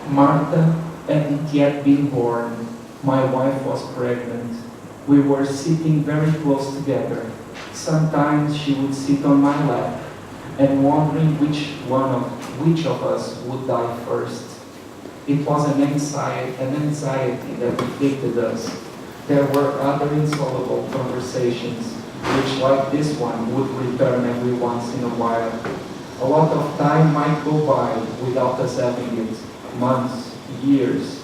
Martha hadn't yet been born. My wife was pregnant. We were sitting very close together. Sometimes she would sit on my lap and wondering which of us would die first. It was an anxiety that afflicted us. There were other insoluble conversations, which like this one would return every once in a while. A lot of time might go by without us having it, months, years,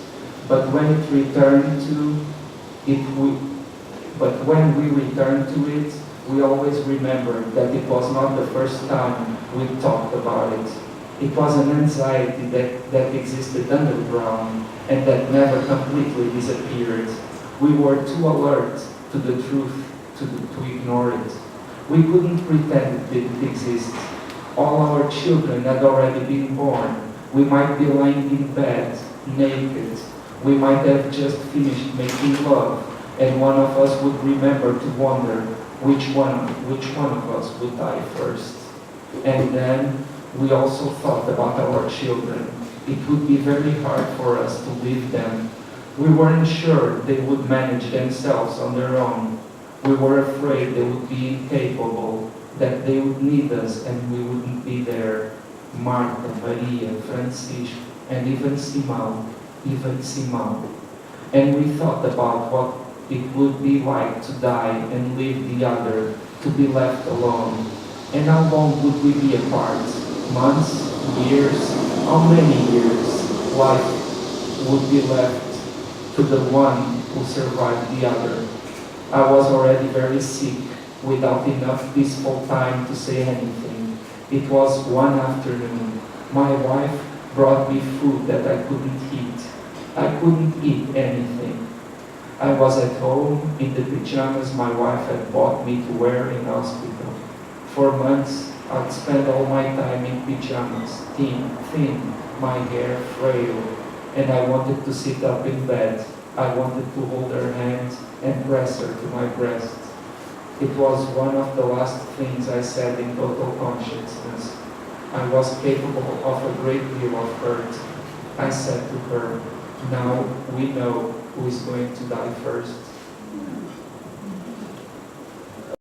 but when we returned to it, we always remembered that it was not the first time we talked about it. It was an anxiety that existed underground and that never completely disappeared. We were too alert to the truth to ignore it. We couldn't pretend it didn't exist. All our children had already been born. We might be lying in bed, naked. We might have just finished making love, and one of us would remember to wonder which one of us would die first. And then we also thought about our children. It would be very hard for us to leave them. We weren't sure they would manage themselves on their own. We were afraid they would be incapable, that they would need us and we wouldn't be there. Marta, Maria, Francisco, and even Simão. And we thought about what it would be like to die and leave the other, to be left alone. And how long would we be apart? Months? Years? How many years? Life would be left to the one who survived the other. I was already very sick, without enough peaceful time to say anything. It was one afternoon. My wife brought me food that I couldn't eat. I couldn't eat anything. I was at home in the pajamas my wife had bought me to wear in hospital. For months, I'd spend all my time in pajamas, thin, my hair frail, and I wanted to sit up in bed. I wanted to hold her hand and press her to my breast. It was one of the last things I said in total consciousness. I was capable of a great deal of hurt. I said to her, "Now we know who is going to die first."